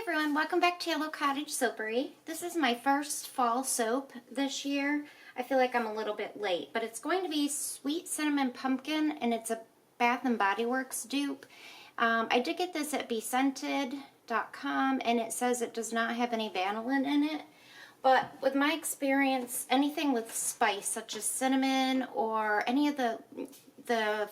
Everyone, welcome back to Yellow Cottage Soapery. This is my first fall soap this year. I feel like I'm a little bit late, but it's going to be Sweet Cinnamon Pumpkin, and it's a Bath & Body Works dupe. I did get this at BeScented.com, and it says it does not have any vanillin in it. But with my experience, anything with spice, such as cinnamon or any of the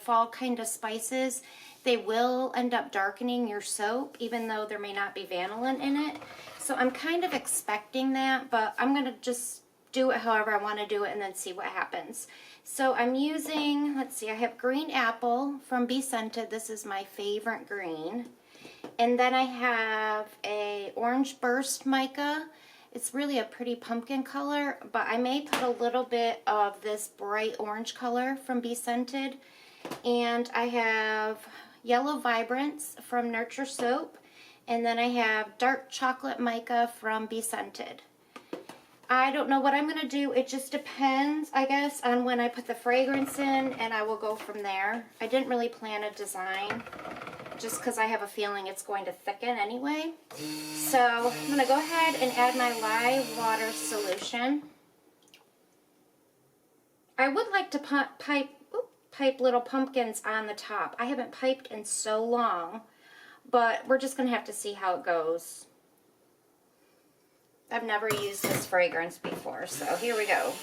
fall kind of spices, they will end up darkening your soap, even though there may not be vanillin in it. So I'm kind of expecting that, but I'm going to just do it however I want to do it and then see what happens. So I'm using, let's see, I have Green Apple from BeScented. This is my favorite green. And then I have a Orange Burst Mica. It's really a pretty pumpkin color, but I may put a little bit of this bright orange color from BeScented. And I have Yellow Vibrance from Nurture Soap. And then I have Dark Chocolate Mica from BeScented. I don't know what I'm going to do. It just depends, I guess, on when I put the fragrance in, and I will go from there. I didn't really plan a design, just because I have a feeling it's going to thicken anyway. So I'm going to go ahead and add my lye water solution. I would like to pipe little pumpkins on the top. I haven't piped in so long, but we're just going to have to see how it goes. I've never used this fragrance before, so here we go.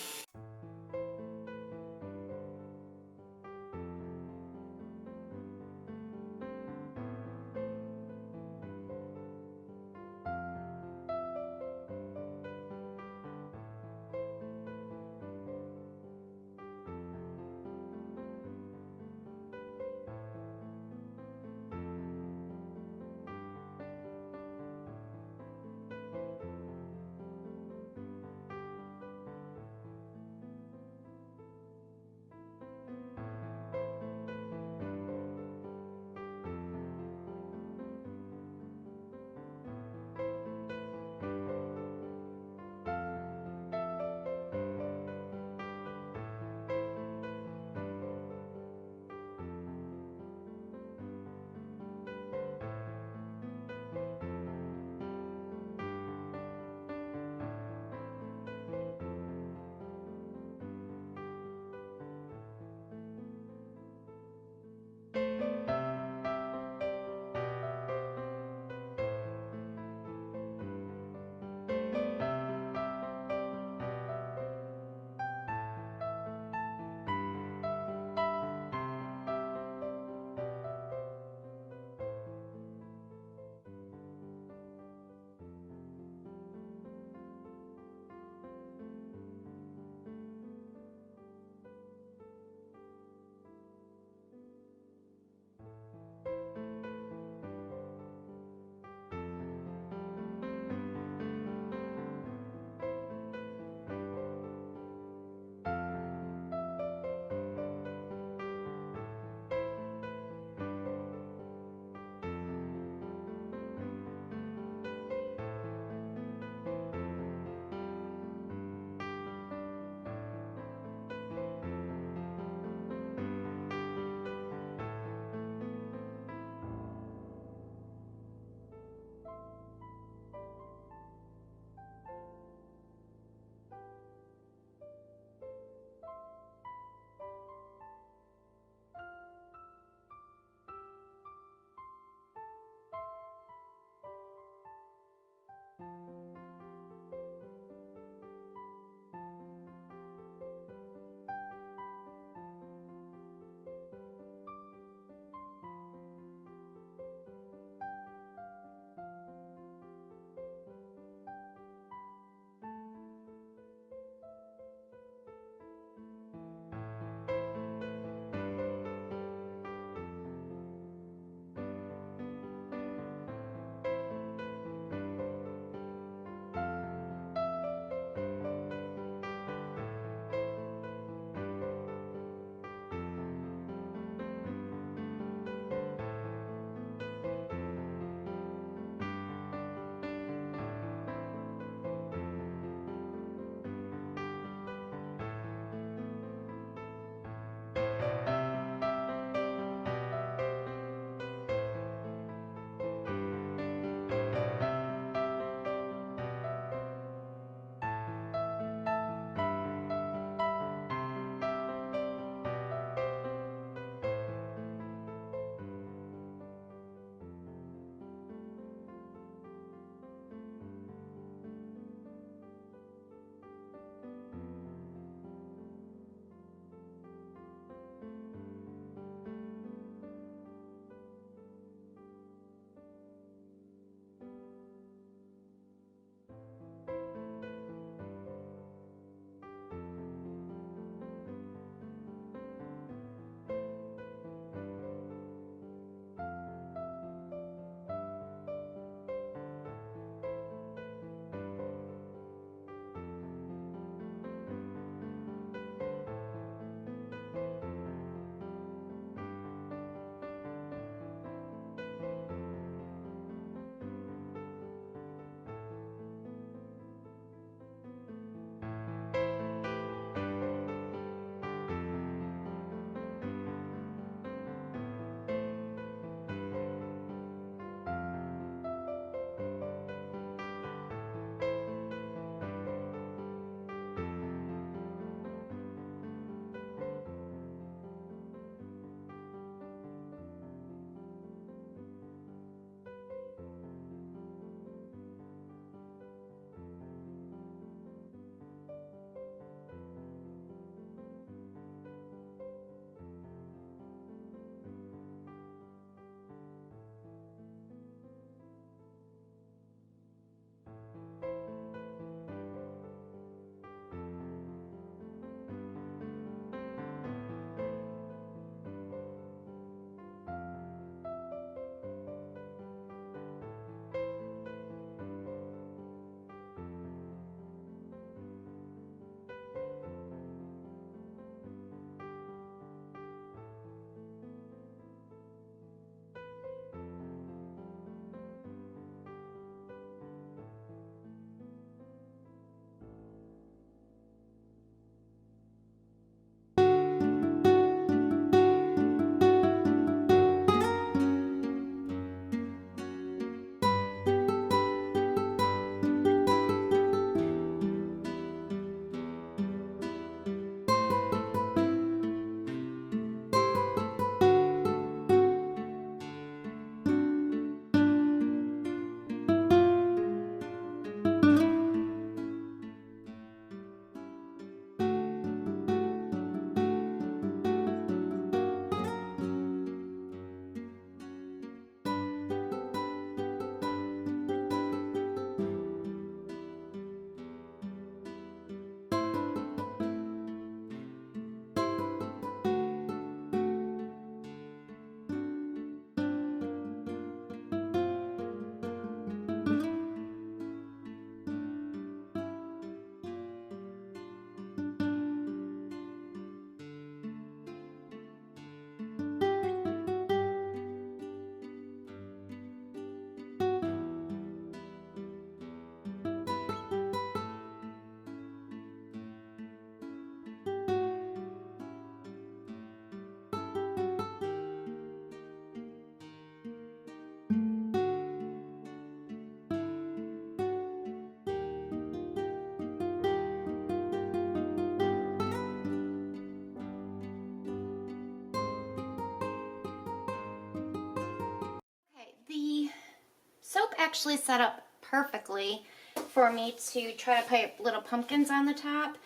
actually set up perfectly for me to try to put little pumpkins on the top.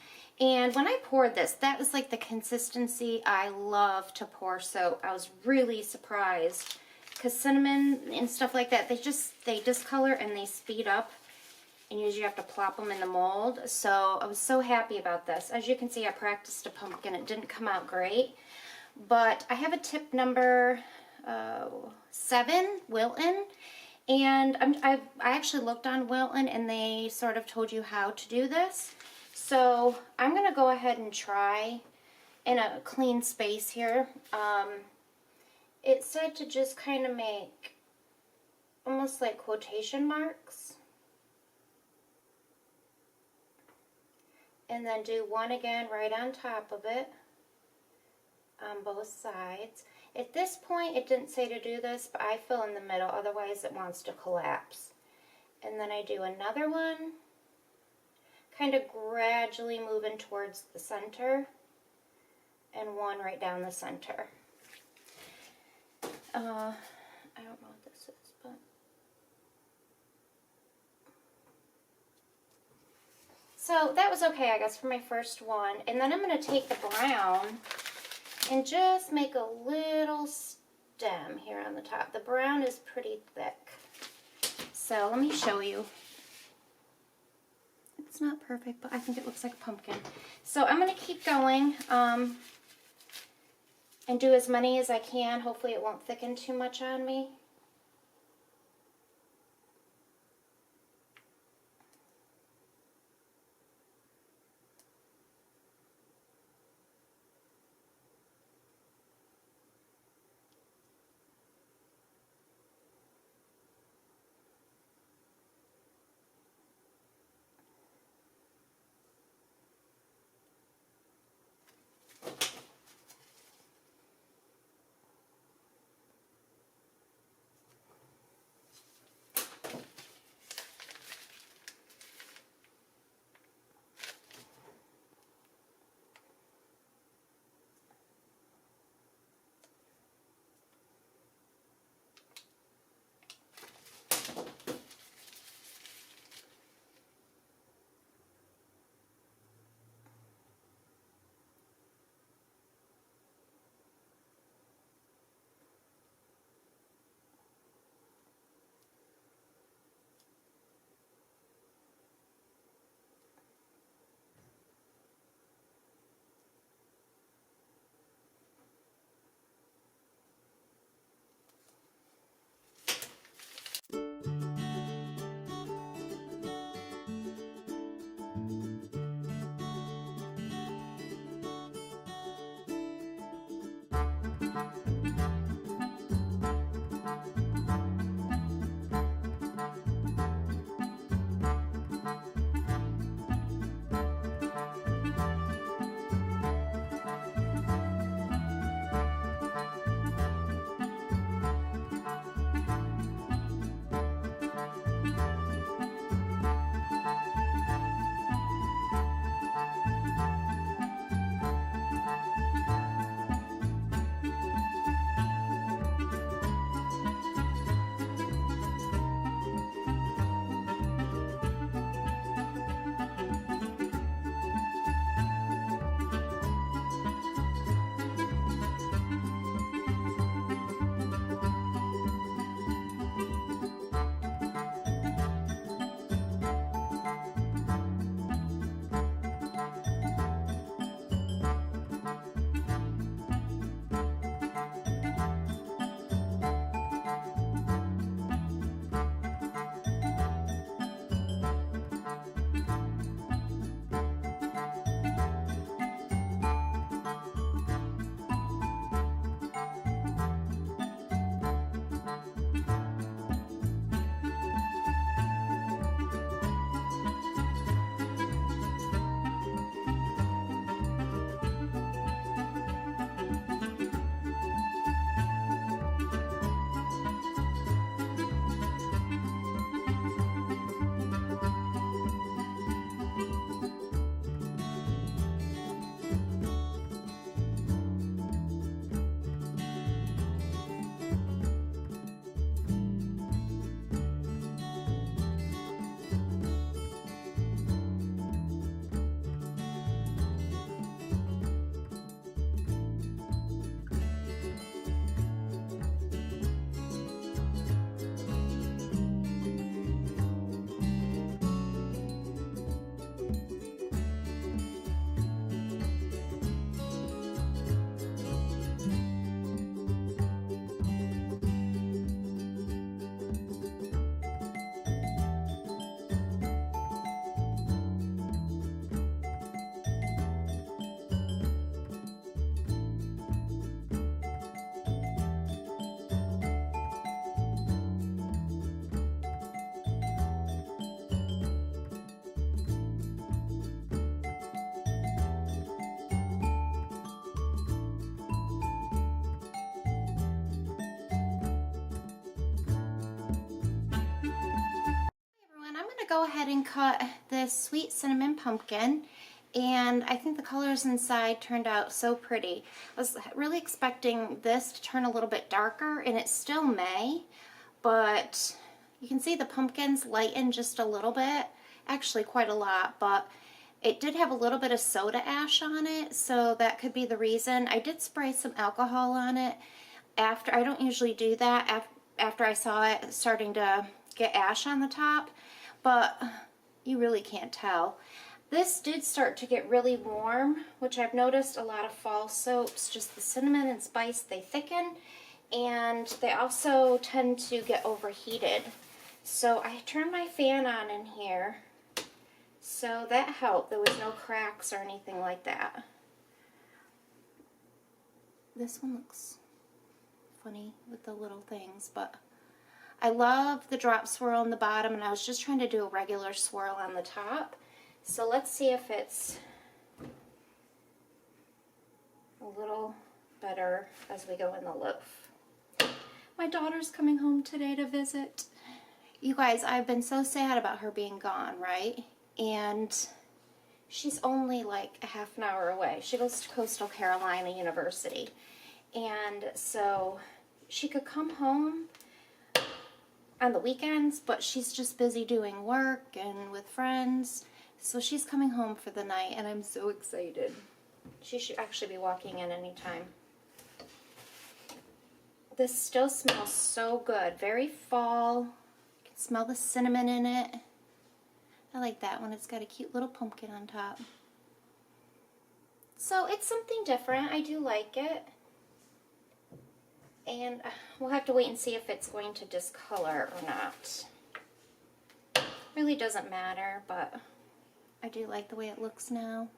And when I poured this, that was like the consistency I love to pour soap. I was really surprised because cinnamon and stuff like that, they discolor and they speed up, and usually you have to plop them in the mold. So I was so happy about this. As you can see, I practiced a pumpkin. It didn't come out great, but I have a tip number 7, Wilton. And I actually looked on Wilton, and they sort of told you how to do this. So I'm going to go ahead and try in a clean space here. It said to just kind of make almost like quotation marks. And then do one again right on top of it on both sides. At this point, it didn't say to do this, but I fill in the middle, otherwise it wants to collapse. And then I do another one, kind of gradually moving towards the center, and one right down the center. I don't know what this is, but so that was okay, I guess, for my first one. And then I'm going to take the brown and just make a little stem here on the top. The brown is pretty thick. So let me show you. It's not perfect, but I think it looks like a pumpkin. So I'm going to keep going and do as many as I can. Hopefully it won't thicken too much on me. go ahead and cut this sweet cinnamon pumpkin, and I think the colors inside turned out so pretty. I was really expecting this to turn a little bit darker, and it still may, but you can see the pumpkins lighten just a little bit, actually quite a lot, but it did have a little bit of soda ash on it, so that could be the reason. I did spray some alcohol on it after. I don't usually do that after I saw it starting to get ash on the top, but you really can't tell. This did start to get really warm, which I've noticed a lot of fall soaps, just the cinnamon and spice, they thicken, and they also tend to get overheated. So I turned my fan on in here, so that helped. There was no cracks or anything like that. This one looks funny with the little things, but I love the drop swirl on the bottom, and I was just trying to do a regular swirl on the top. So let's see if it's a little better as we go in the loaf. My daughter's coming home today to visit. You guys, I've been so sad about her being gone, right? And she's only like a half an hour away. She goes to Coastal Carolina University. And so she could come home on the weekends, but she's just busy doing work and with friends. So she's coming home for the night, and I'm so excited. She should actually be walking in anytime. This still smells so good. Very fall. You can smell the cinnamon in it. I like that one. It's got a cute little pumpkin on top. So it's something different. I do like it. And we'll have to wait and see if it's going to discolor or not. Really doesn't matter, but I do like the way it looks now.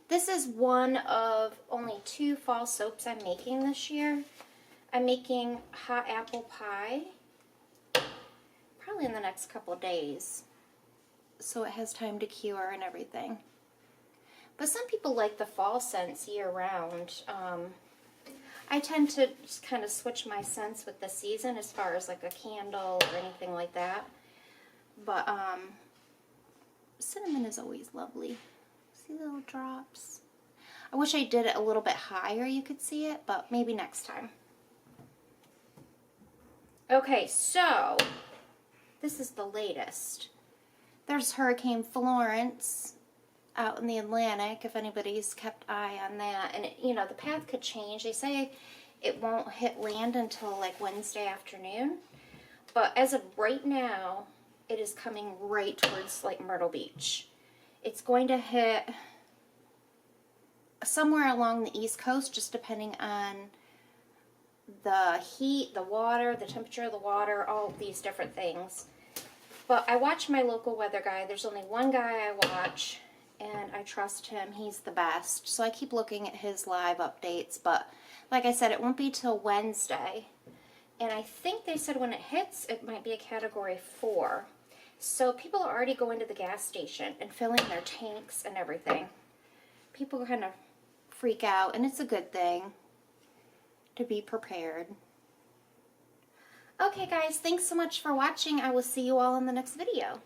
This is one of only 2 fall soaps I'm making this year. I'm making hot apple pie, probably in the next couple days, so it has time to cure and everything. But some people like the fall scents year round. I tend to just kind of switch my scents with the season as far as like a candle or anything like that. But cinnamon is always lovely. See the little drops? I wish I did it a little bit higher, you could see it, but maybe next time. Okay, so this is the latest. There's Hurricane Florence out in the Atlantic, if anybody's kept eye on that. And, you know, the path could change. They say it won't hit land until, like, Wednesday afternoon. But as of right now, it is coming right towards, like, Myrtle Beach. It's going to hit somewhere along the East Coast, just depending on the heat, the water, the temperature of the water, all of these different things. But I watch my local weather guy. There's only one guy I watch, and I trust him. He's the best. So I keep looking at his live updates. But like I said, it won't be till Wednesday. And I think they said when it hits, it might be a Category 4. So people are already going to the gas station and filling their tanks and everything. People kind of freak out, and it's a good thing to be prepared. Okay guys, thanks so much for watching. I will see you all in the next video.